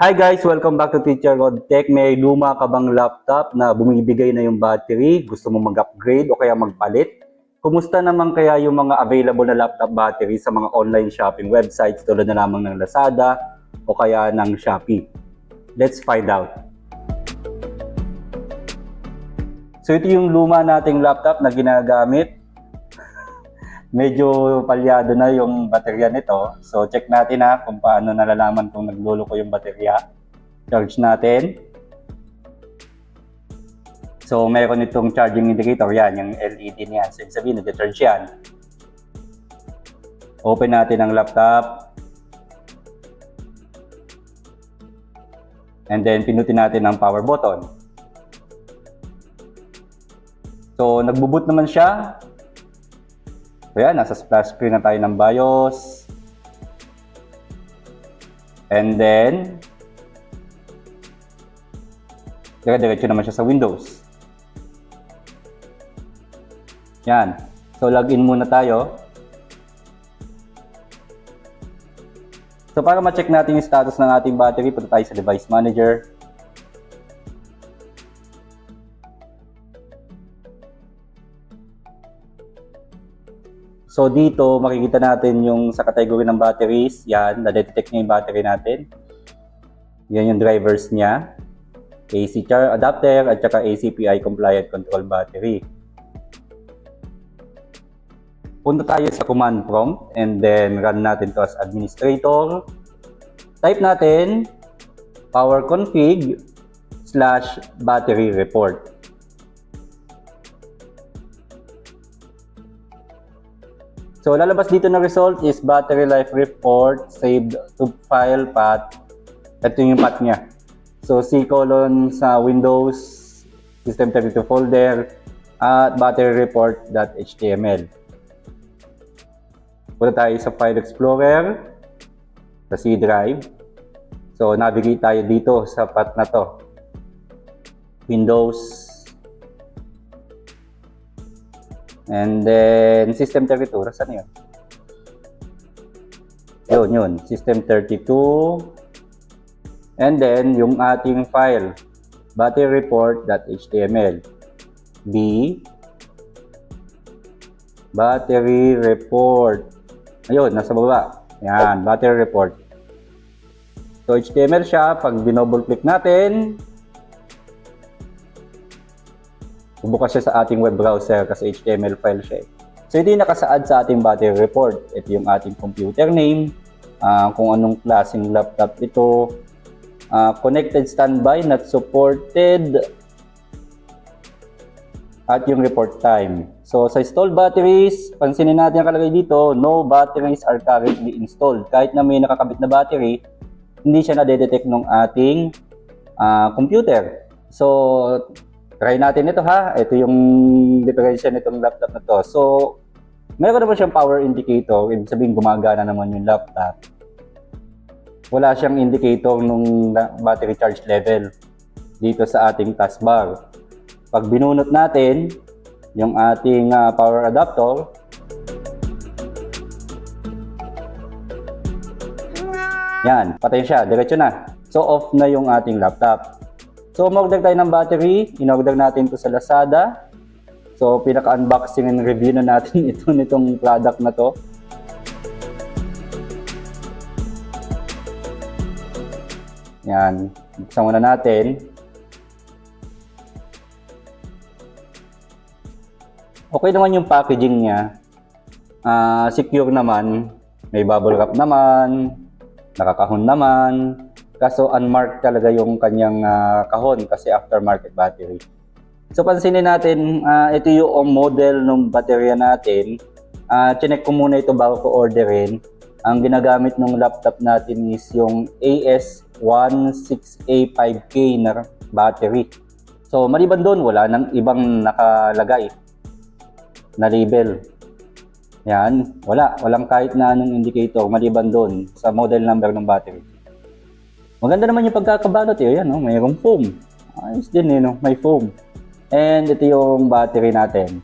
Hi guys! Welcome back to Teacher Rod Tech. May luma ka bang laptop na bumibigay na yung battery? Gusto mo mag-upgrade o kaya magpalit? Kumusta naman kaya yung mga available na laptop battery sa mga online shopping websites tulad na lamang ng Lazada o kaya ng Shopee? Let's find out. So ito yung luma nating laptop na ginagamit. Medyo palyado na yung baterya nito. So check natin kung paano nalalaman kung nagluluko yung baterya. Charge natin. So meron itong charging indicator, yan, yung LED niyan. So ibig sabihin, nag-charge yan. Open natin ang laptop. And then pinutin natin ang power button. So nagbo-boot naman siya. So yan, nasa splash screen na tayo ng BIOS. And then, diretso naman siya sa Windows. Yan. So login muna tayo. So para ma-check natin yung status ng ating battery, punta tayo sa Device Manager. So dito makikita natin yung sa category ng batteries, yan, na-detect niya yung battery natin. Yan yung drivers niya. AC charge adapter at saka ACPI compliant control battery. Punta tayo sa command prompt and then run natin to as administrator. Type natin power config / battery report. So, lalabas dito na result is battery life report saved to file path. Ito yung path niya. So, C: sa Windows, System32 folder, at battery report.html. Punta tayo sa File Explorer, sa C drive. So, navigate tayo dito sa path na to. Windows, and then System32, saan yun? Yun, System32. And then, yung ating file, battery report.html. B, battery report. Ayun, nasa baba. Yan, battery report. So, HTML siya. Pag dinouble click natin, bubukas siya sa ating web browser kasi HTML file siya. So, ito yung nakasaad sa ating battery report. Ito yung ating computer name, kung anong klaseng laptop ito, connected standby, not supported, at yung report time. So, sa installed batteries, pansinin natin ang kalagay dito, no batteries are currently installed. Kahit na may nakakabit na battery, hindi siya na-detect ng ating computer. So, try natin ito Ito yung diferensya nitong laptop na to. So, meron naman siyang power indicator. Ibig sabihin, gumagana naman yung laptop. Wala siyang indicator nung battery charge level dito sa ating taskbar. Pag binunot natin yung ating power adapter, yan, patay siya. Diretso na. So, off na yung ating laptop. So, mag-order tayo ng battery. In-order natin ito sa Lazada. So, pinaka-unboxing and review na natin nitong product na to. Yan. Buksan muna natin. Okay naman yung packaging niya. Secure naman. May bubble wrap naman. Nakakahon naman. Kaso unmarked talaga yung kanyang kahon kasi aftermarket battery. So pansinin natin, ito yung model ng baterya natin. Chinek ko muna ito bago ko orderin. Ang ginagamit ng laptop natin is yung AS16A5K na battery. So maliban doon, wala nang ibang nakalagay na label. Yan, walang kahit na anong indicator maliban doon sa model number ng battery. Maganda naman yung pagkakabalot yan, mayroong foam. Ayos din may foam. And ito yung battery natin.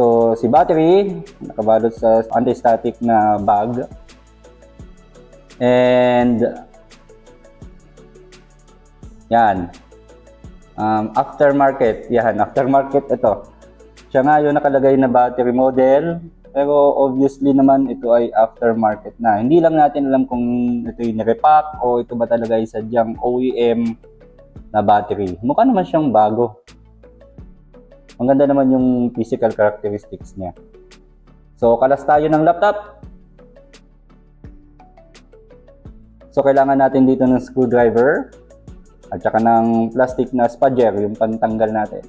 So, si battery, nakabalot sa anti-static na bag. And Yan. Aftermarket. Yan, aftermarket ito. Siya nga yung nakalagay na battery model. Pero obviously naman ito ay aftermarket na. Hindi lang natin alam kung ito yung repack o ito ba talaga ay sadyang OEM na battery. Mukha naman siyang bago. Ang ganda naman yung physical characteristics niya. So, kalas tayo ng laptop. So, kailangan natin dito ng screwdriver at saka ng plastic na spudger, yung pantanggal natin.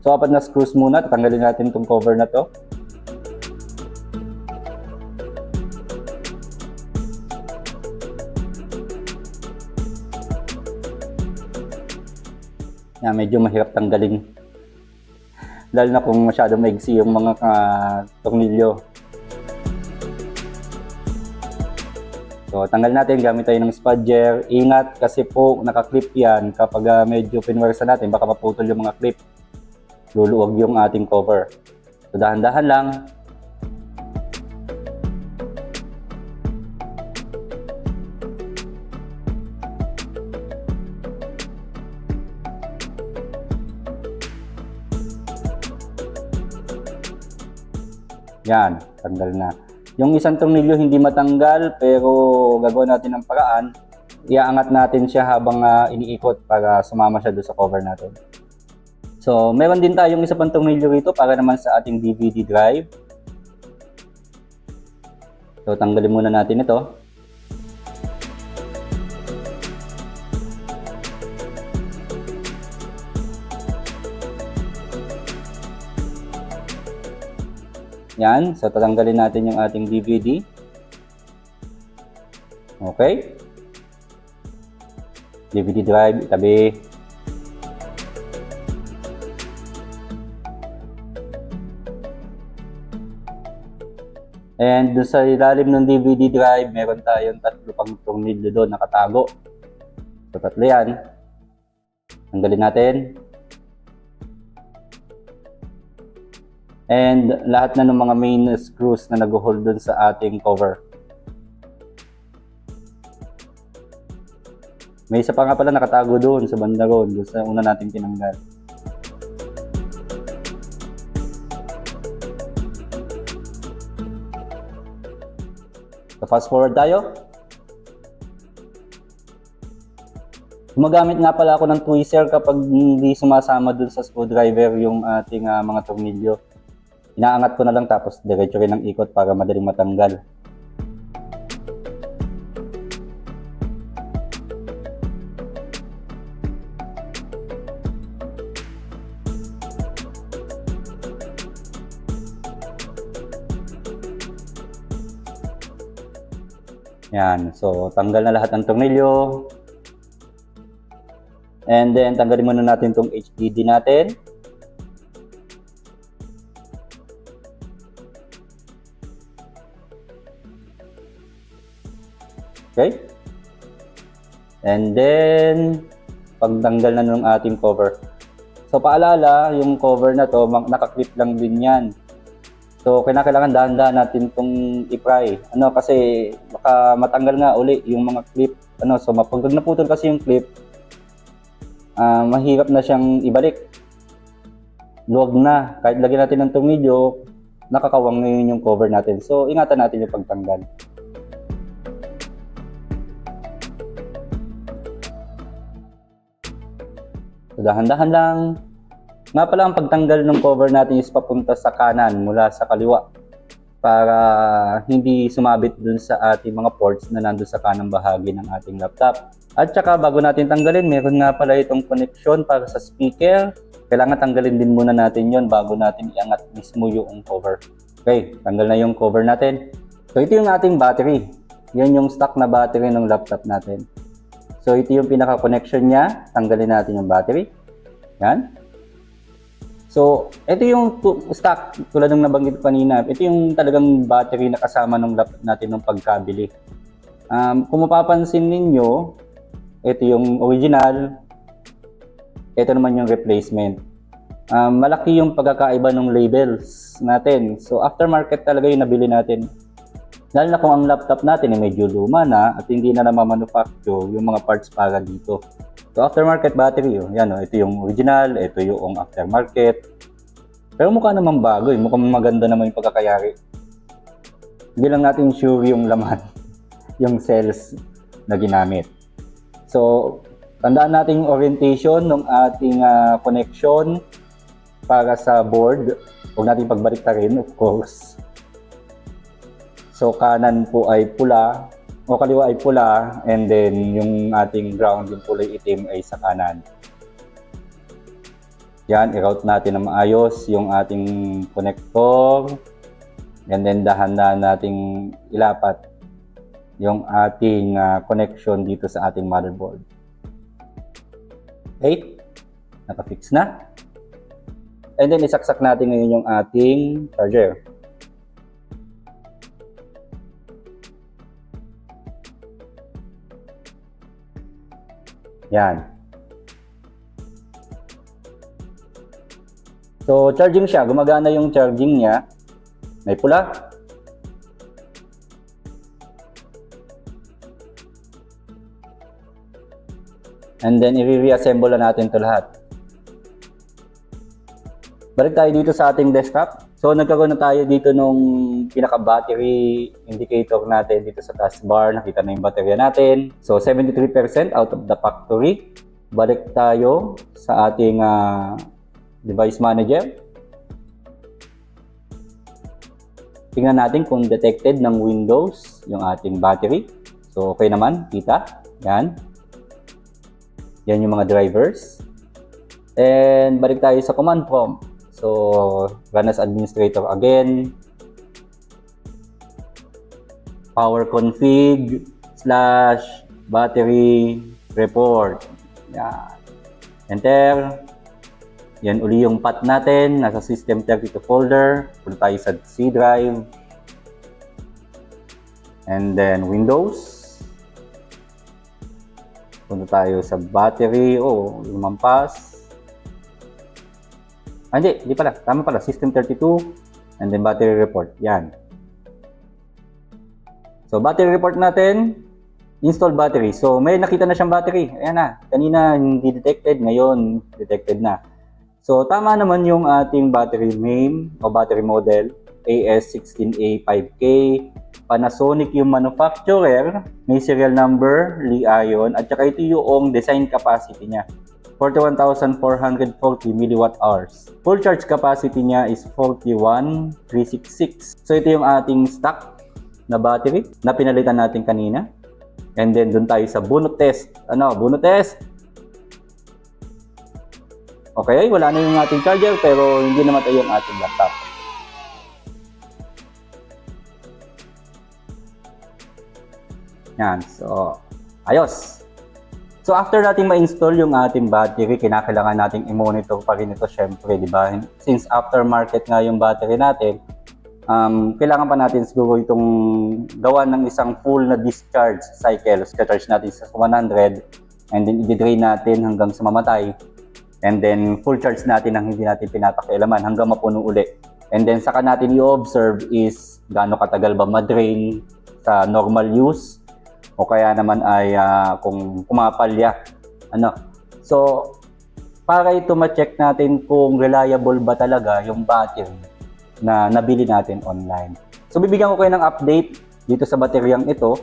So, 4 na screws muna. Tatanggalin natin itong cover na to. Yan, medyo mahirap tanggalin. Lalo na kung masyado maigsi yung mga tornilyo. So, tanggal natin gamit tayo ng spudger. Ingat kasi po naka-clip yan. Kapag medyo pinwersa natin, baka maputol yung mga clip. Luluwag yung ating cover. So, dahan-dahan lang. Yan, tanggal na. Yung isang tornilyo hindi matanggal pero gagawin natin ng paraan. Iaangat natin siya habang iniikot para sumama siya doon sa cover natin. So, meron din tayong isa pang tornilyo rito para naman sa ating DVD drive. So, tanggalin muna natin ito. Yan. So, tatanggalin natin yung ating DVD. Okay. DVD drive, itabi. And doon sa ilalim ng DVD drive, meron tayong 3 pang tornilyo doon nakatago. So, 3 yan. Tanggalin natin. And lahat na ng mga main screws na nag-hold doon sa ating cover. May isa pa nga pala nakatago doon sa banda roon, doon sa una nating tinanggal. So, fast forward tayo. Gumagamit nga pala ako ng tweezer kapag hindi sumasama dun sa screwdriver yung ating mga tornilyo. Inaangat ko na lang tapos diretso rin ang ikot para madaling matanggal. Yan. So, tanggal na lahat ng tornilyo. And then, tanggalin muna natin itong HDD natin. Okay. And then, pagtanggal na ng ating cover. So, paalala, yung cover na to, naka-clip lang din yan. So, kailangan dahan-dahan natin itong i-pry. Kasi baka matanggal nga uli yung mga clip. So, pag naputol kasi yung clip, mahirap na siyang ibalik. Luwag na. Kahit lagyan natin ng tornilyo, nakakawang ngayon yung cover natin. So, ingatan natin yung pagtanggal. So, dahan-dahan lang. Nga pala, ang pagtanggal ng cover natin is papunta sa kanan mula sa kaliwa para hindi sumabit dun sa ating mga ports na nandun sa kanang bahagi ng ating laptop. At saka bago natin tanggalin, meron nga pala itong connection para sa speaker. Kailangan tanggalin din muna natin yon bago natin iangat mismo yung cover. Okay, tanggal na yung cover natin. So ito yung ating battery. Yan yung stock na battery ng laptop natin. So ito yung pinaka-connection niya. Tanggalin natin yung battery. Yan. So ito yung stock tulad ng nabanggit ko kanina. Ito yung talagang battery na kasama ng laptop natin nung pagkabili. Kung mapapansin ninyo, ito yung original. Ito naman yung replacement. Malaki yung pagkakaiba ng labels natin. So aftermarket talaga yung nabili natin. Lalo na kung ang laptop natin ay medyo luma na at hindi na manufacture yung mga parts para dito. So aftermarket battery, yan, ito yung original, ito yung aftermarket. Pero mukha naman bago, mukhang maganda naman yung pagkakayari. Hindi lang natin sure yung laman, yung cells na ginamit. So tandaan natin yung orientation ng ating connection para sa board. Huwag natin pagbaliktarin, of course. So kanan po ay pula, o kaliwa ay pula, and then yung ating ground, yung kulay itim ay sa kanan. Yan, i-route natin na maayos yung ating connector, and then dahan-dahan nating ilapat yung ating connection dito sa ating motherboard. Okay, naka-fix na. And then isaksak natin ngayon yung ating charger. Yan. So, charging siya. Gumagana yung charging niya. May pula. And then, i-reassemble na natin ito lahat. Balik tayo dito sa ating desktop. So, nagkaroon na tayo dito nung pinaka-battery indicator natin dito sa taskbar. Nakita na yung baterya natin. So, 73% out of the factory. Balik tayo sa ating device manager. Tingnan natin kung detected ng Windows yung ating battery. So, okay naman. Kita. Yan. Yan yung mga drivers. And balik tayo sa command prompt. So, run as administrator again. Power config / battery report. Yan. Enter. Yan uli yung path natin. Nasa system32 folder. Punta tayo sa C drive. And then Windows. Punta tayo sa battery. Lumampas. Hindi pala. Tama pala. System32 and then battery report. Yan. So, battery report natin. Install battery. So, may nakita na siyang battery. Ayan na. Kanina hindi detected. Ngayon, detected na. So, tama naman yung ating battery name o battery model. AS16A5K. Panasonic yung manufacturer. May serial number. Li-ion. At saka ito yung design capacity niya. 41,440 mWh. Full charge capacity niya is 41,366. So ito yung ating stock na battery na pinalitan natin kanina. And then dun tayo sa bunot test. Bunot test? Okay, wala na yung ating charger pero hindi namatay yung ating laptop. Yan, so ayos. So after natin ma-install yung ating battery, kinakailangan nating i-monitor pa rin ito syempre, di ba? Since aftermarket nga yung battery natin, kailangan pa natin siguro itong gawa ng isang full na discharge cycle. So, charge natin sa 100 and then i-drain natin hanggang sa mamatay. And then full charge natin nang hindi natin pinapakialaman hanggang mapuno uli. And then saka natin i-observe is gaano katagal ba ma-drain sa normal use o kaya naman ay kung pumapalya. So, para ito ma-check natin kung reliable ba talaga yung battery na nabili natin online. So, bibigyan ko kayo ng update dito sa bateryang ito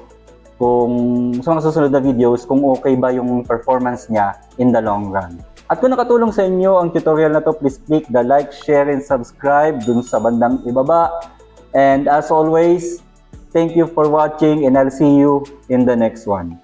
kung sa mga susunod na videos kung okay ba yung performance niya in the long run. At kung nakatulong sa inyo ang tutorial na to, please click the like, share, and subscribe dun sa bandang ibaba. And as always, thank you for watching and I'll see you in the next one.